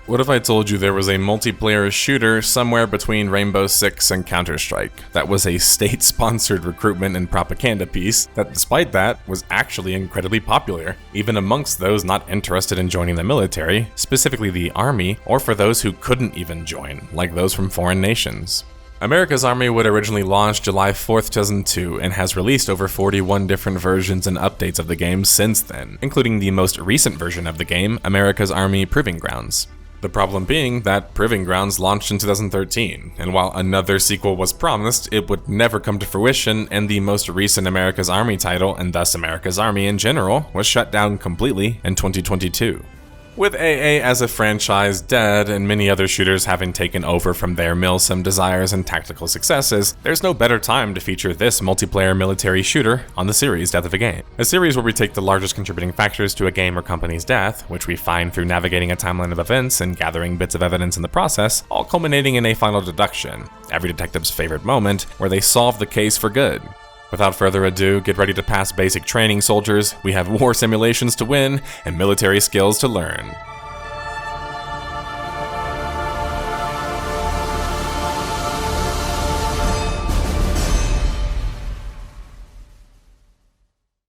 What if I told you there was a multiplayer shooter somewhere between Rainbow Six and Counter-Strike that was a state-sponsored recruitment and propaganda piece that, despite that, was actually incredibly popular, even amongst those not interested in joining the military, specifically the army, or for those who couldn't even join, like those from foreign nations? America's Army would originally launch July 4th, 2002, and has released over 41 different versions and updates of the game since then, including the most recent version of the game, America's Army Proving Grounds. The problem being that Proving Grounds launched in 2013, and while another sequel was promised, it would never come to fruition, and the most recent America's Army title, and thus America's Army in general, was shut down completely in 2022. With AA as a franchise dead and many other shooters having taken over from their milsim desires and tactical successes, there's no better time to feature this multiplayer military shooter on the series Death of a Game. A series where we take the largest contributing factors to a game or company's death, which we find through navigating a timeline of events and gathering bits of evidence in the process, all culminating in a final deduction, every detective's favorite moment, where they solve the case for good. Without further ado, get ready to pass basic training, soldiers. We have war simulations to win and military skills to learn.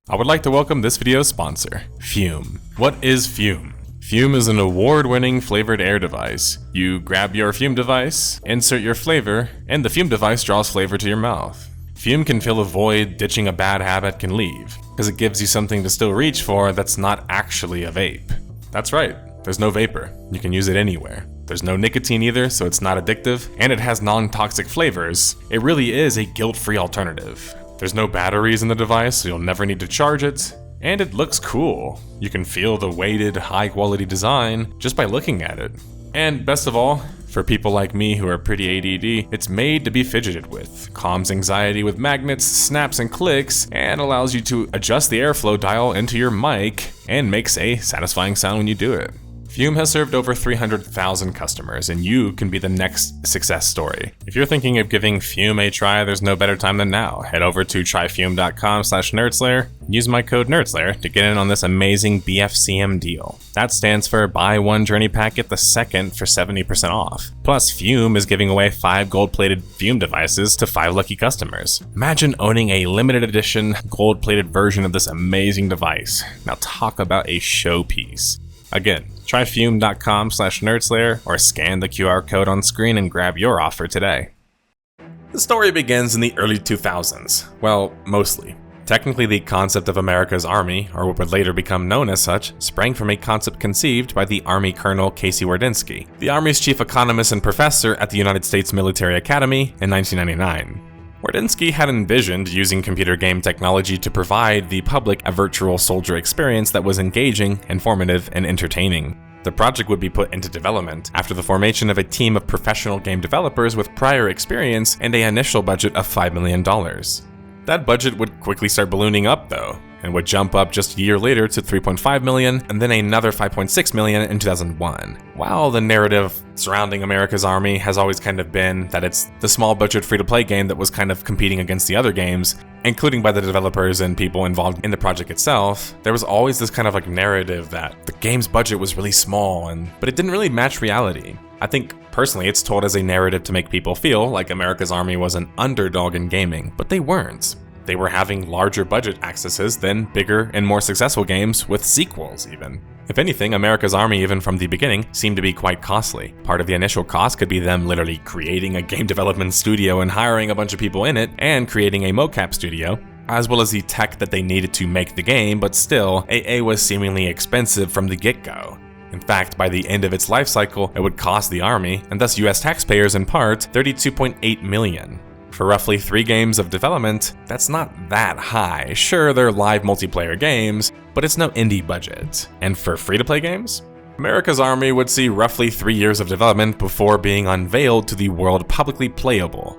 I would like to welcome this video's sponsor, Fume. What is Fume? Fume is an award-winning flavored air device. You grab your Fume device, insert your flavor, and the Fume device draws flavor to your mouth. Fume can fill a void ditching a bad habit can leave, because it gives you something to still reach for that's not actually a vape. That's right, there's no vapor. You can use it anywhere. There's no nicotine either, so it's not addictive, and it has non-toxic flavors. It really is a guilt-free alternative. There's no batteries in the device, so you'll never need to charge it, and it looks cool. You can feel the weighted, high-quality design just by looking at it. And best of all, for people like me who are pretty ADD, it's made to be fidgeted with, calms anxiety with magnets, snaps and clicks, and allows you to adjust the airflow dial into your mic, and makes a satisfying sound when you do it. Fume has served over 300,000 customers, and you can be the next success story. If you're thinking of giving Fume a try, there's no better time than now. Head over to tryfume.com/nerdslayer, use my code nerdslayer to get in on this amazing BFCM deal. That stands for buy one journey pack, get the second for 70% off. Plus, Fume is giving away 5 gold-plated Fume devices to 5 lucky customers. Imagine owning a limited edition, gold-plated version of this amazing device. Now talk about a showpiece. Again, try fume.com/nerdslayer or scan the QR code on screen and grab your offer today. The story begins in the early 2000s. Well, mostly. Technically, the concept of America's Army, or what would later become known as such, sprang from a concept conceived by the Army Colonel Casey Wardynski, the Army's chief economist and professor at the United States Military Academy in 1999. Wardynski had envisioned using computer game technology to provide the public a virtual soldier experience that was engaging, informative, and entertaining. The project would be put into development after the formation of a team of professional game developers with prior experience and an initial budget of $5 million. That budget would quickly start ballooning up though, and would jump up just a year later to $3.5 million, and then another $5.6 million in 2001. While the narrative surrounding America's Army has always kind of been that it's the small budget free-to-play game that was kind of competing against the other games, including by the developers and people involved in the project itself, there was always this kind of like narrative that the game's budget was really small, but it didn't really match reality. I think personally it's told as a narrative to make people feel like America's Army was an underdog in gaming, but they weren't. They were having larger budget accesses than bigger and more successful games with sequels even. If anything, America's Army even from the beginning seemed to be quite costly. Part of the initial cost could be them literally creating a game development studio and hiring a bunch of people in it and creating a mocap studio, as well as the tech that they needed to make the game, but still, AA was seemingly expensive from the get-go. In fact, by the end of its life cycle, it would cost the Army, and thus US taxpayers in part, $32.8 million. For roughly 3 games of development, that's not that high. Sure, they're live multiplayer games, but it's no indie budget. And for free-to-play games? America's Army would see roughly 3 years of development before being unveiled to the world publicly playable.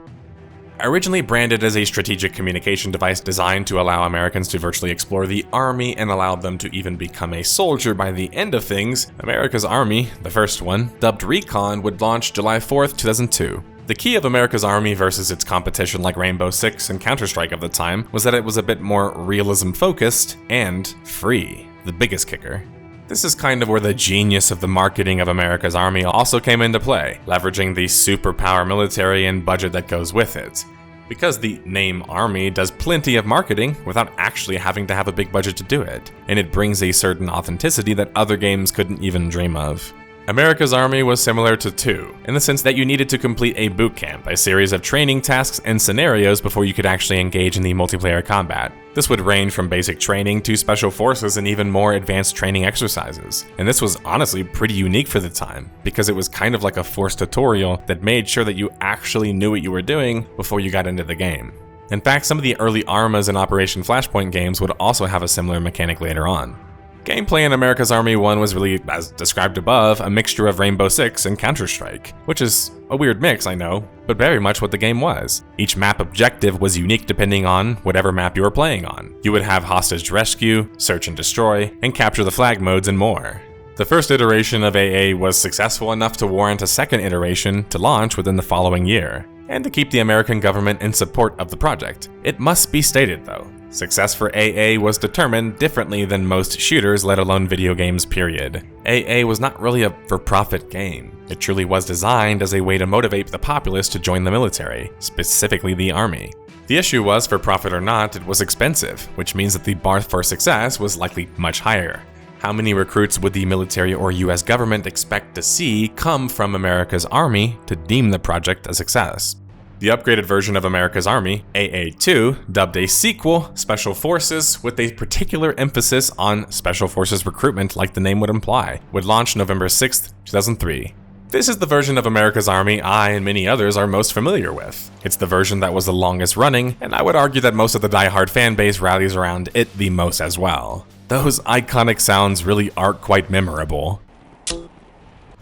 Originally branded as a strategic communication device designed to allow Americans to virtually explore the Army and allow them to even become a soldier by the end of things, America's Army, the first one, dubbed Recon, would launch July 4th, 2002. The key of America's Army versus its competition like Rainbow Six and Counter-Strike of the time was that it was a bit more realism-focused and free, the biggest kicker. This is kind of where the genius of the marketing of America's Army also came into play, leveraging the superpower military and budget that goes with it. Because the name Army does plenty of marketing without actually having to have a big budget to do it, and it brings a certain authenticity that other games couldn't even dream of. America's Army was similar to 2, in the sense that you needed to complete a boot camp, a series of training tasks and scenarios before you could actually engage in the multiplayer combat. This would range from basic training to special forces and even more advanced training exercises. And this was honestly pretty unique for the time, because it was kind of like a forced tutorial that made sure that you actually knew what you were doing before you got into the game. In fact, some of the early ARMAs and Operation Flashpoint games would also have a similar mechanic later on. Gameplay in America's Army 1 was really, as described above, a mixture of Rainbow Six and Counter-Strike, which is a weird mix, I know, but very much what the game was. Each map objective was unique depending on whatever map you were playing on. You would have hostage rescue, search and destroy, and capture the flag modes and more. The first iteration of AA was successful enough to warrant a second iteration to launch within the following year, and to keep the American government in support of the project. It must be stated, though, success for AA was determined differently than most shooters, let alone video games, period. AA was not really a for-profit game. It truly was designed as a way to motivate the populace to join the military, specifically the army. The issue was, for profit or not, it was expensive, which means that the bar for success was likely much higher. How many recruits would the military or US government expect to see come from America's Army to deem the project a success? The upgraded version of America's Army, AA2, dubbed a sequel, Special Forces, with a particular emphasis on Special Forces recruitment like the name would imply, would launch November 6, 2003. This is the version of America's Army I and many others are most familiar with. It's the version that was the longest running, and I would argue that most of the die-hard fanbase rallies around it the most as well. Those iconic sounds really are quite memorable.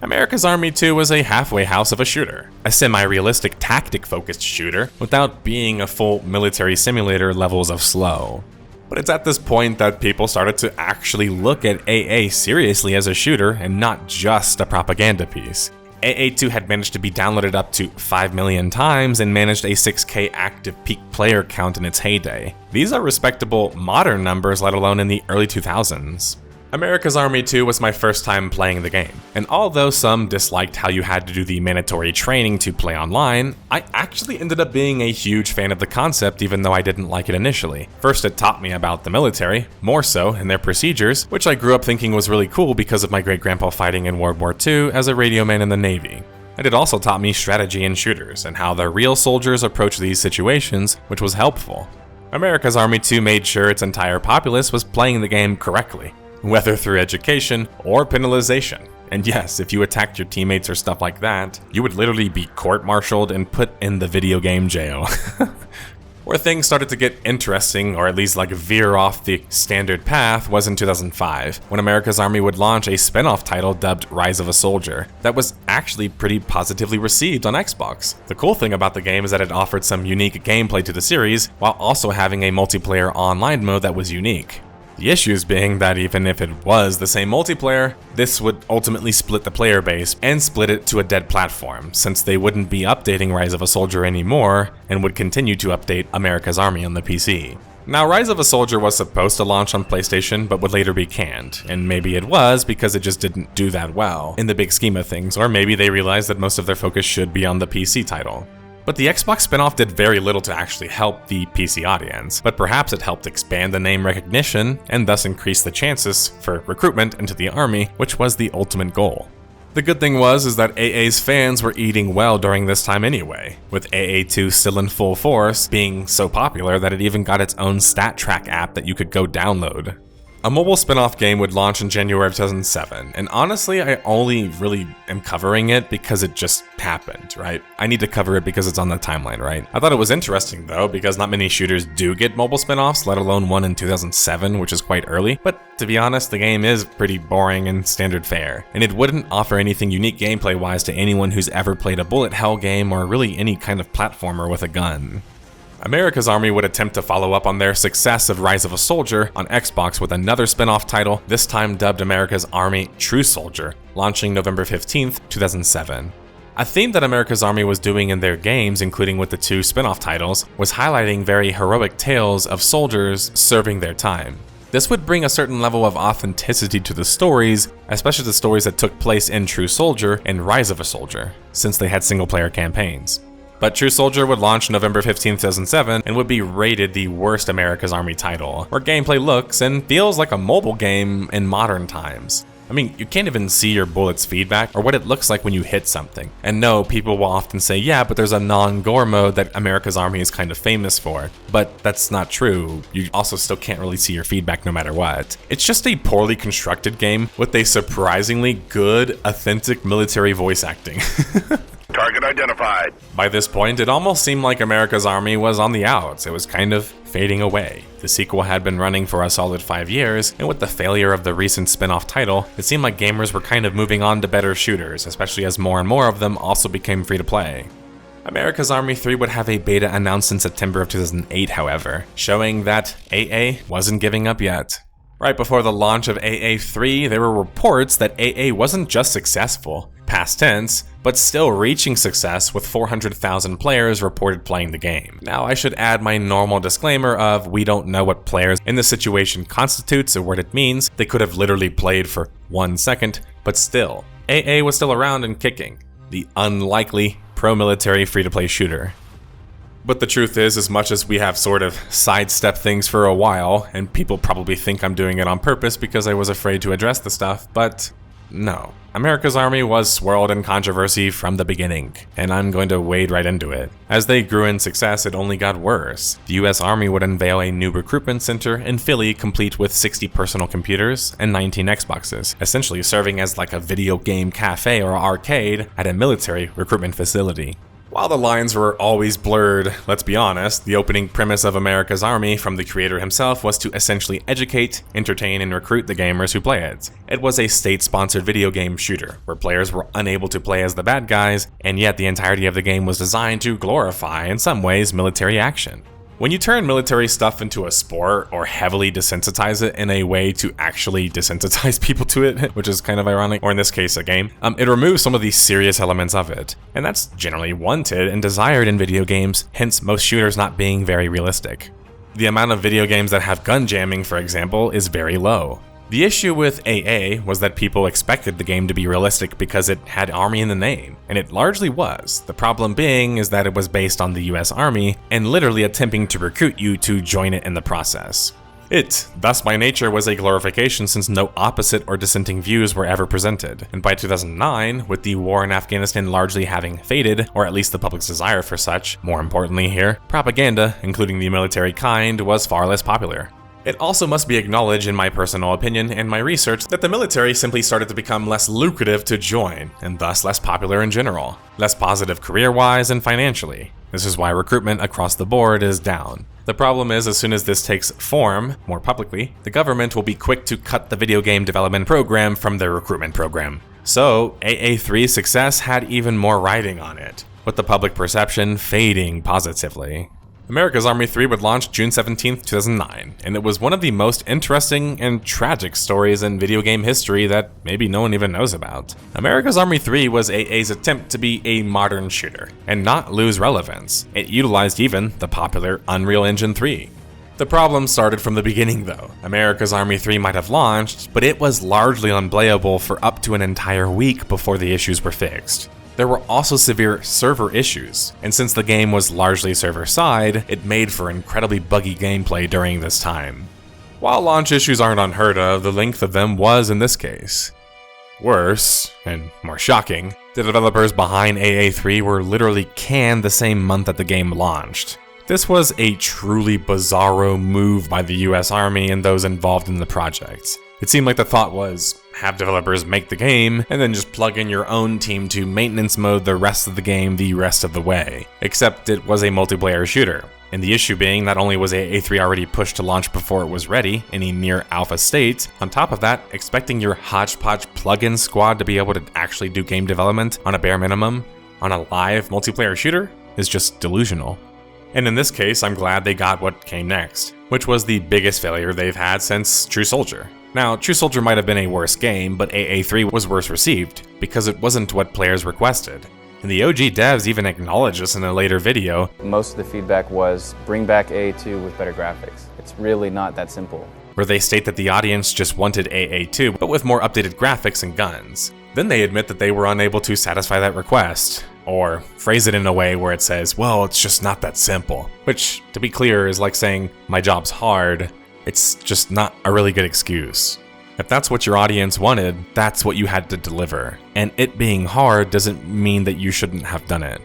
America's Army 2 was a halfway house of a shooter, a semi-realistic tactic-focused shooter without being a full military simulator levels of slow. But it's at this point that people started to actually look at AA seriously as a shooter and not just a propaganda piece. AA2 had managed to be downloaded up to 5 million times and managed a 6K active peak player count in its heyday. These are respectable modern numbers, let alone in the early 2000s. America's Army 2 was my first time playing the game, and although some disliked how you had to do the mandatory training to play online, I actually ended up being a huge fan of the concept even though I didn't like it initially. First, it taught me about the military, more so in their procedures, which I grew up thinking was really cool because of my great-grandpa fighting in World War II as a radio man in the Navy. And it also taught me strategy in shooters and how the real soldiers approach these situations, which was helpful. America's Army 2 made sure its entire populace was playing the game correctly, whether through education or penalization. And yes, if you attacked your teammates or stuff like that, you would literally be court-martialed and put in the video game jail. Where things started to get interesting, or at least like veer off the standard path, was in 2005, when America's Army would launch a spin-off title dubbed Rise of a Soldier that was actually pretty positively received on Xbox. The cool thing about the game is that it offered some unique gameplay to the series, while also having a multiplayer online mode that was unique. The issues being that even if it was the same multiplayer, this would ultimately split the player base and split it to a dead platform, since they wouldn't be updating Rise of a Soldier anymore and would continue to update America's Army on the PC. Now, Rise of a Soldier was supposed to launch on PlayStation, but would later be canned, and maybe it was because it just didn't do that well in the big scheme of things, or maybe they realized that most of their focus should be on the PC title. But the Xbox spinoff did very little to actually help the PC audience, but perhaps it helped expand the name recognition and thus increase the chances for recruitment into the army, which was the ultimate goal. The good thing is that AA's fans were eating well during this time anyway, with AA2 still in full force, being so popular that it even got its own stat track app that you could go download. A mobile spin-off game would launch in January of 2007, and honestly, I only really am covering it because it just happened, right? I need to cover it because it's on the timeline, right? I thought it was interesting though, because not many shooters do get mobile spin-offs, let alone one in 2007, which is quite early, but to be honest, the game is pretty boring and standard fare, and it wouldn't offer anything unique gameplay-wise to anyone who's ever played a bullet hell game or really any kind of platformer with a gun. America's Army would attempt to follow up on their success of Rise of a Soldier on Xbox with another spin-off title, this time dubbed America's Army True Soldier, launching November 15th, 2007. A theme that America's Army was doing in their games, including with the two spin-off titles, was highlighting very heroic tales of soldiers serving their time. This would bring a certain level of authenticity to the stories, especially the stories that took place in True Soldier and Rise of a Soldier, since they had single-player campaigns. But True Soldier would launch November 15, 2007, and would be rated the worst America's Army title, where gameplay looks and feels like a mobile game in modern times. I mean, you can't even see your bullet's feedback or what it looks like when you hit something. And no, people will often say, yeah, but there's a non-gore mode that America's Army is kind of famous for. But that's not true. You also still can't really see your feedback no matter what. It's just a poorly constructed game with a surprisingly good, authentic military voice acting. Target identified. By this point, it almost seemed like America's Army was on the outs. It was kind of fading away. The sequel had been running for a solid 5 years, and with the failure of the recent spin-off title, it seemed like gamers were kind of moving on to better shooters, especially as more and more of them also became free-to-play. America's Army 3 would have a beta announced in September of 2008, however, showing that AA wasn't giving up yet. Right before the launch of AA3, there were reports that AA wasn't just successful, past tense, but still reaching success with 400,000 players reported playing the game. Now, I should add my normal disclaimer of we don't know what players in this situation constitutes or what it means. They could have literally played for 1 second, but still, AA was still around and kicking. The unlikely pro-military free-to-play shooter. But the truth is, as much as we have sort of sidestepped things for a while, and people probably think I'm doing it on purpose because I was afraid to address the stuff, but no. America's Army was swirled in controversy from the beginning, and I'm going to wade right into it. As they grew in success, it only got worse. The US Army would unveil a new recruitment center in Philly complete with 60 personal computers and 19 Xboxes, essentially serving as like a video game cafe or arcade at a military recruitment facility. While the lines were always blurred, let's be honest, the opening premise of America's Army from the creator himself was to essentially educate, entertain, and recruit the gamers who play it. It was a state-sponsored video game shooter, where players were unable to play as the bad guys, and yet the entirety of the game was designed to glorify, in some ways, military action. When you turn military stuff into a sport or heavily desensitize it in a way to actually desensitize people to it, which is kind of ironic, or in this case a game, it removes some of the serious elements of it. And that's generally wanted and desired in video games, hence most shooters not being very realistic. The amount of video games that have gun jamming, for example, is very low. The issue with AA was that people expected the game to be realistic because it had Army in the name, and it largely was. The problem being is that it was based on the US Army and literally attempting to recruit you to join it in the process. It, thus by nature, was a glorification since no opposite or dissenting views were ever presented. And by 2009, with the war in Afghanistan largely having faded, or at least the public's desire for such, more importantly here, propaganda, including the military kind, was far less popular. It also must be acknowledged, in my personal opinion and my research, that the military simply started to become less lucrative to join, and thus less popular in general, less positive career-wise and financially. This is why recruitment across the board is down. The problem is, as soon as this takes form, more publicly, the government will be quick to cut the video game development program from their recruitment program. So, AA3's success had even more riding on it, with the public perception fading positively. America's Army 3 would launch June 17, 2009, and it was one of the most interesting and tragic stories in video game history that maybe no one even knows about. America's Army 3 was AA's attempt to be a modern shooter, and not lose relevance. It utilized even the popular Unreal Engine 3. The problem started from the beginning though. America's Army 3 might have launched, but it was largely unplayable for up to an entire week before the issues were fixed. There were also severe server issues, and since the game was largely server-side, it made for incredibly buggy gameplay during this time. While launch issues aren't unheard of, the length of them was in this case. Worse, and more shocking, the developers behind AA3 were literally canned the same month that the game launched. This was a truly bizarro move by the US Army and those involved in the project. It seemed like the thought was, have developers make the game, and then just plug in your own team to maintenance mode the rest of the game the rest of the way. Except it was a multiplayer shooter. And the issue being, not only was AA3 already pushed to launch before it was ready, in a near alpha state, on top of that, expecting your hodgepodge plugin squad to be able to actually do game development on a bare minimum, on a live multiplayer shooter, is just delusional. And in this case, I'm glad they got what came next, which was the biggest failure they've had since True Soldier. Now, True Soldier might have been a worse game, but AA3 was worse received, because it wasn't what players requested. And the OG devs even acknowledged this in a later video. Most of the feedback was, bring back AA2 with better graphics. It's really not that simple. where they state that the audience just wanted AA2, but with more updated graphics and guns. Then they admit that they were unable to satisfy that request, or phrase it in a way where it says, well, it's just not that simple. Which, to be clear, is like saying, my job's hard. It's just not a really good excuse. If that's what your audience wanted, that's what you had to deliver. And it being hard doesn't mean that you shouldn't have done it.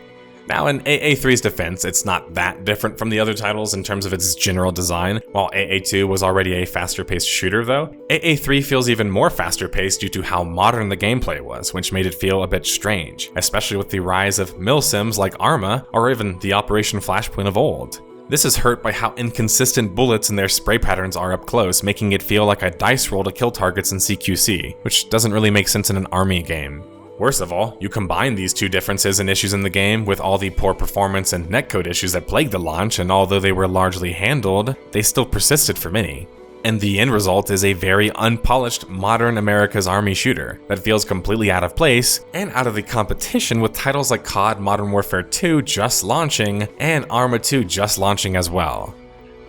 Now, in AA3's defense, it's not that different from the other titles in terms of its general design. While AA2 was already a faster-paced shooter, though, AA3 feels even more faster-paced due to how modern the gameplay was, which made it feel a bit strange, especially with the rise of milsims like Arma, or even the Operation Flashpoint of old. This is hurt by how inconsistent bullets and their spray patterns are up close, making it feel like a dice roll to kill targets in CQC, which doesn't really make sense in an army game. Worst of all, you combine these two differences and issues in the game with all the poor performance and netcode issues that plagued the launch, and although they were largely handled, they still persisted for many. And the end result is a very unpolished modern America's Army shooter that feels completely out of place and out of the competition with titles like COD Modern Warfare 2 just launching and Arma 2 just launching as well.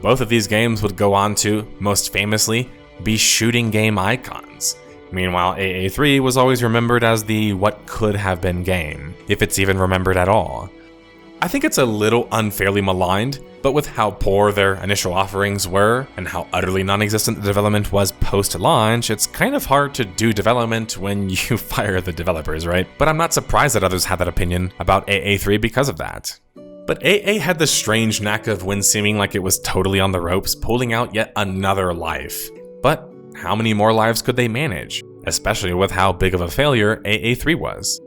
Both of these games would go on to, most famously, be shooting game icons. Meanwhile, AA3 was always remembered as the what could have been game, if it's even remembered at all. I think it's a little unfairly maligned, but with how poor their initial offerings were, and how utterly non-existent the development was post-launch, it's kind of hard to do development when you fire the developers, right? But I'm not surprised that others had that opinion about AA3 because of that. But AA had this strange knack of, when seeming like it was totally on the ropes, pulling out yet another life. But how many more lives could they manage? Especially with how big of a failure AA3 was.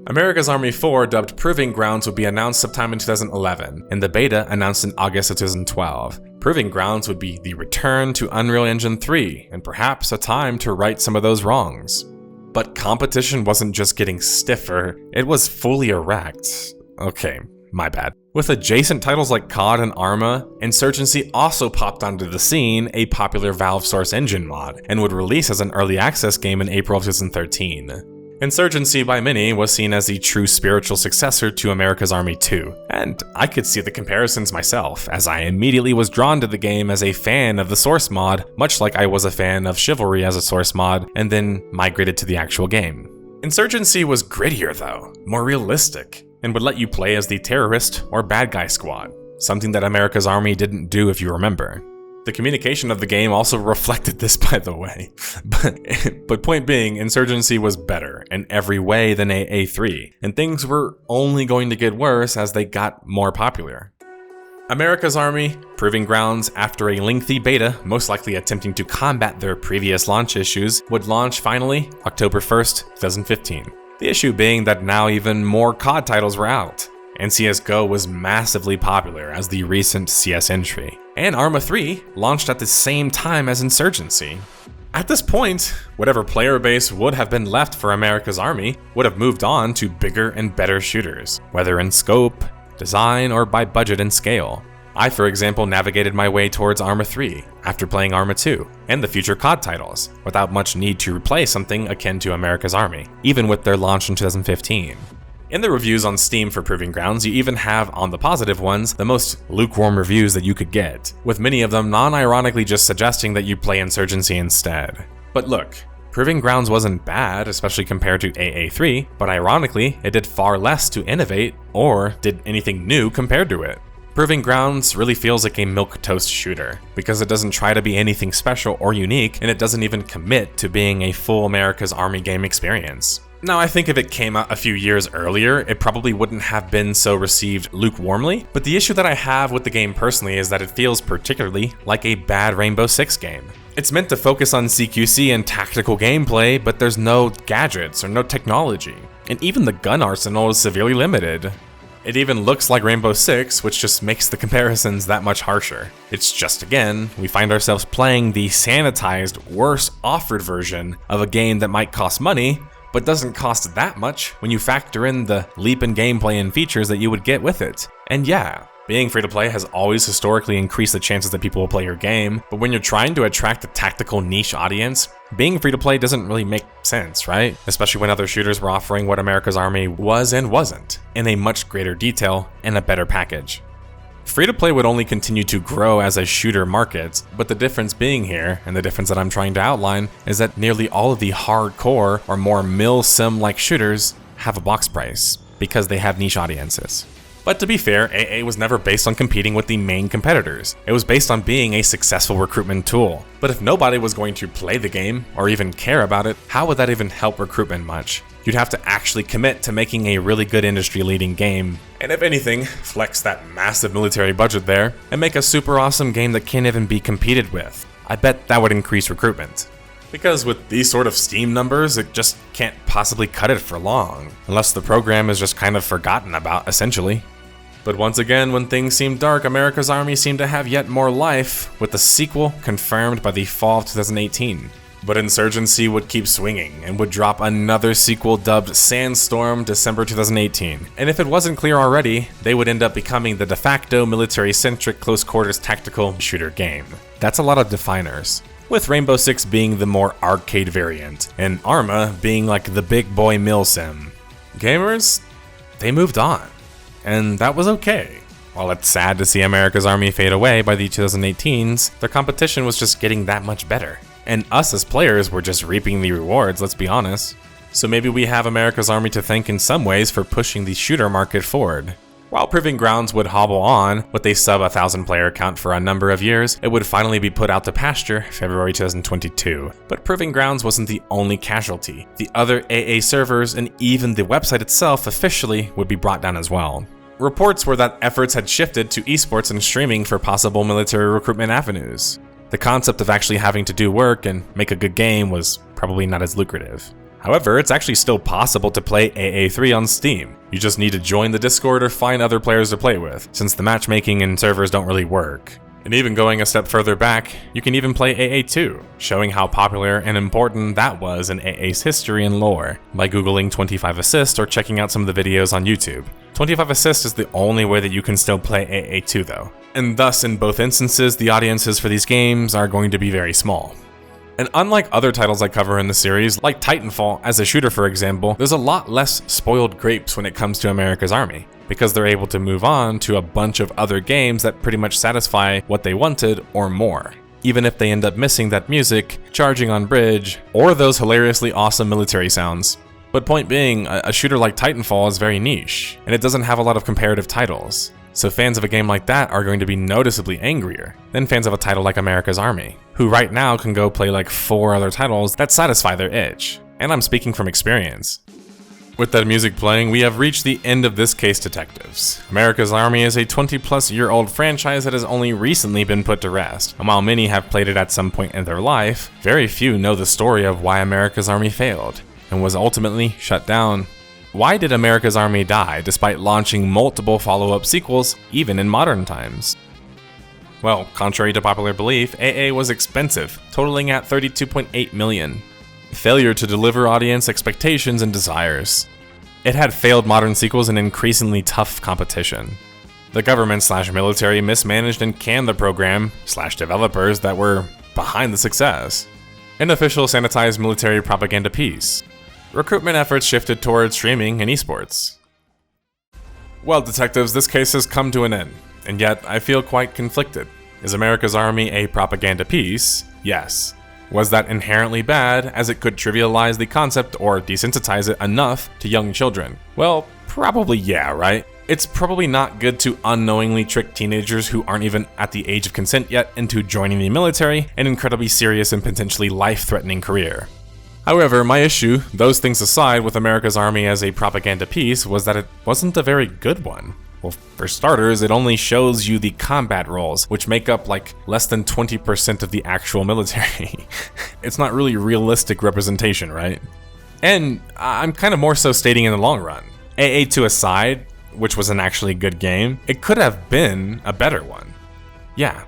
America's Army 4, dubbed Proving Grounds, would be announced sometime in 2011, and the beta announced in August of 2012. Proving Grounds would be the return to Unreal Engine 3, and perhaps a time to right some of those wrongs. But competition wasn't just getting stiffer, it was fully erect. Okay, my bad. With adjacent titles like COD and Arma, Insurgency also popped onto the scene, a popular Valve Source Engine mod, and would release as an early access game in April of 2013. Insurgency by many was seen as the true spiritual successor to America's Army 2, and I could see the comparisons myself, as I immediately was drawn to the game as a fan of the Source mod, much like I was a fan of Chivalry as a Source mod, and then migrated to the actual game. Insurgency was grittier though, more realistic, and would let you play as the terrorist or bad guy squad, something that America's Army didn't do if you remember. The communication of the game also reflected this, by the way. But point being, Insurgency was better in every way than AA3, and things were only going to get worse as they got more popular. America's Army, Proving Grounds, after a lengthy beta, most likely attempting to combat their previous launch issues, would launch finally October 1st, 2015. The issue being that now even more COD titles were out, and CSGO was massively popular as the recent CS entry. And Arma 3 launched at the same time as Insurgency. At this point, whatever player base would have been left for America's Army would have moved on to bigger and better shooters, whether in scope, design, or by budget and scale. I, for example, navigated my way towards Arma 3 after playing Arma 2 and the future COD titles, without much need to replay something akin to America's Army, even with their launch in 2015. In the reviews on Steam for Proving Grounds, you even have, on the positive ones, the most lukewarm reviews that you could get, with many of them non-ironically just suggesting that you play Insurgency instead. But look, Proving Grounds wasn't bad, especially compared to AA3, but ironically, it did far less to innovate, or did anything new compared to it. Proving Grounds really feels like a milquetoast shooter, because it doesn't try to be anything special or unique, and it doesn't even commit to being a full America's Army game experience. Now, I think if it came out a few years earlier, it probably wouldn't have been so received lukewarmly, but the issue that I have with the game personally is that it feels particularly like a bad Rainbow Six game. It's meant to focus on CQC and tactical gameplay, but there's no gadgets or no technology, and even the gun arsenal is severely limited. It even looks like Rainbow Six, which just makes the comparisons that much harsher. It's just, again, we find ourselves playing the sanitized, worse offered version of a game that might cost money, but doesn't cost that much when you factor in the leap in gameplay and features that you would get with it. And yeah, being free to play has always historically increased the chances that people will play your game, but when you're trying to attract a tactical niche audience, being free to play doesn't really make sense, right? Especially when other shooters were offering what America's Army was and wasn't, in a much greater detail and a better package. Free-to-play would only continue to grow as a shooter market, but the difference being here, and the difference that I'm trying to outline, is that nearly all of the hardcore or more mil-sim-like shooters have a box price, because they have niche audiences. But to be fair, AA was never based on competing with the main competitors. It was based on being a successful recruitment tool. But if nobody was going to play the game, or even care about it, how would that even help recruitment much? You'd have to actually commit to making a really good industry-leading game. And if anything, flex that massive military budget there, and make a super awesome game that can't even be competed with. I bet that would increase recruitment. Because with these sort of Steam numbers, it just can't possibly cut it for long, unless the program is just kind of forgotten about, essentially. But once again, when things seemed dark, America's Army seemed to have yet more life, with the sequel confirmed by the fall of 2018. But Insurgency would keep swinging, and would drop another sequel dubbed Sandstorm December 2018. And if it wasn't clear already, they would end up becoming the de facto military-centric close-quarters tactical shooter game. That's a lot of definers, with Rainbow Six being the more arcade variant, and Arma being like the big boy milsim. Gamers, they moved on. And that was okay. While it's sad to see America's Army fade away by the 2018s, their competition was just getting that much better. And us as players were just reaping the rewards, let's be honest. So maybe we have America's Army to thank in some ways for pushing the shooter market forward. While Proving Grounds would hobble on with a sub 1,000 player count for a number of years, it would finally be put out to pasture February 2022. But Proving Grounds wasn't the only casualty. The other AA servers and even the website itself officially would be brought down as well. Reports were that efforts had shifted to esports and streaming for possible military recruitment avenues. The concept of actually having to do work and make a good game was probably not as lucrative. However, it's actually still possible to play AA3 on Steam. You just need to join the Discord or find other players to play with, since the matchmaking and servers don't really work. And even going a step further back, you can even play AA2, showing how popular and important that was in AA's history and lore, by googling 25 Assist or checking out some of the videos on YouTube. 25 Assist is the only way that you can still play AA2 though, and thus in both instances the audiences for these games are going to be very small. And unlike other titles I cover in the series, like Titanfall as a shooter for example, there's a lot less spoiled grapes when it comes to America's Army, because they're able to move on to a bunch of other games that pretty much satisfy what they wanted or more, even if they end up missing that music, charging on bridge, or those hilariously awesome military sounds. But point being, a shooter like Titanfall is very niche, and it doesn't have a lot of comparative titles. So fans of a game like that are going to be noticeably angrier than fans of a title like America's Army, who right now can go play like 4 other titles that satisfy their itch. And I'm speaking from experience. With that music playing, we have reached the end of this case, detectives. America's Army is a 20-plus-year-old franchise that has only recently been put to rest, and while many have played it at some point in their life, very few know the story of why America's Army failed, and was ultimately shut down. Why did America's Army die despite launching multiple follow-up sequels, even in modern times? Well, contrary to popular belief, AA was expensive, totaling at $32.8 million. Failure to deliver audience expectations and desires. It had failed modern sequels and increasingly tough competition. The government/military mismanaged and canned the program/developers that were behind the success. An official sanitized military propaganda piece. Recruitment efforts shifted towards streaming and esports. Well, detectives, this case has come to an end, and yet I feel quite conflicted. Is America's Army a propaganda piece? Yes. Was that inherently bad, as it could trivialize the concept or desensitize it enough to young children? Well, probably yeah, right? It's probably not good to unknowingly trick teenagers who aren't even at the age of consent yet into joining the military, an incredibly serious and potentially life-threatening career. However, my issue, those things aside, with America's Army as a propaganda piece was that it wasn't a very good one. Well, for starters, it only shows you the combat roles, which make up like less than 20% of the actual military. It's not really realistic representation, right? And I'm kind of more so stating in the long run. AA2 aside, which was an actually good game, it could have been a better one. Yeah.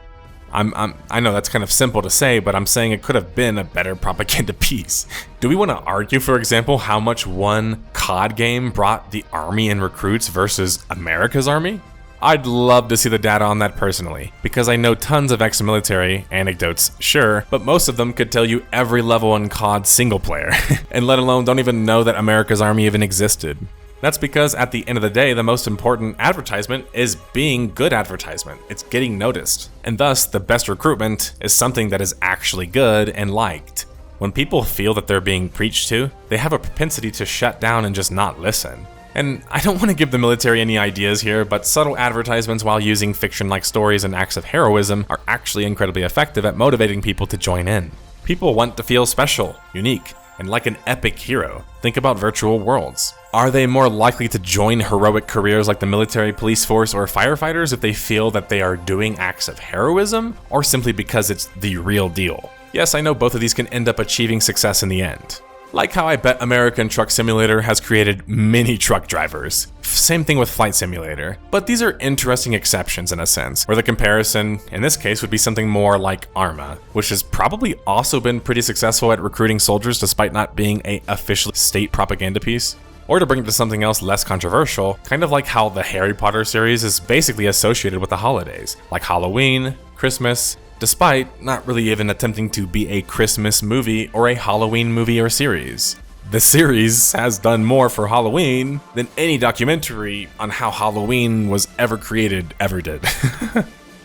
I know that's kind of simple to say, but I'm saying it could have been a better propaganda piece. Do we want to argue, for example, how much one COD game brought the Army and recruits versus America's Army? I'd love to see the data on that personally, because I know tons of ex-military anecdotes, sure, but most of them could tell you every level in COD single player, and let alone don't even know that America's Army even existed. That's because at the end of the day, the most important advertisement is being good advertisement. It's getting noticed. And thus, the best recruitment is something that is actually good and liked. When people feel that they're being preached to, they have a propensity to shut down and just not listen. And I don't want to give the military any ideas here, but subtle advertisements while using fiction-like stories and acts of heroism are actually incredibly effective at motivating people to join in. People want to feel special, unique, and like an epic hero. Think about virtual worlds. Are they more likely to join heroic careers like the military, police force, or firefighters if they feel that they are doing acts of heroism, or simply because it's the real deal? Yes, I know both of these can end up achieving success in the end. Like how I bet American Truck Simulator has created many truck drivers. Same thing with Flight Simulator. But these are interesting exceptions in a sense, where the comparison, in this case, would be something more like Arma, which has probably also been pretty successful at recruiting soldiers despite not being an official state propaganda piece. Or to bring it to something else less controversial, kind of like how the Harry Potter series is basically associated with the holidays, like Halloween, Christmas, despite not really even attempting to be a Christmas movie or a Halloween movie or series. The series has done more for Halloween than any documentary on how Halloween was ever created ever did.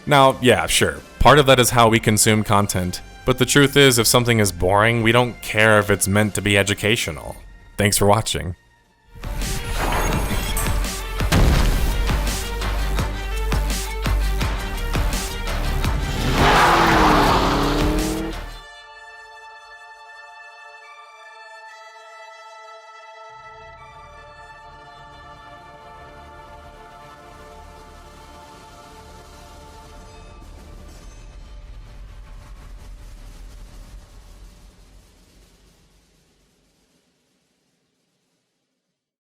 Now, yeah, sure, part of that is how we consume content, but the truth is if something is boring, we don't care if it's meant to be educational. Thanks for watching.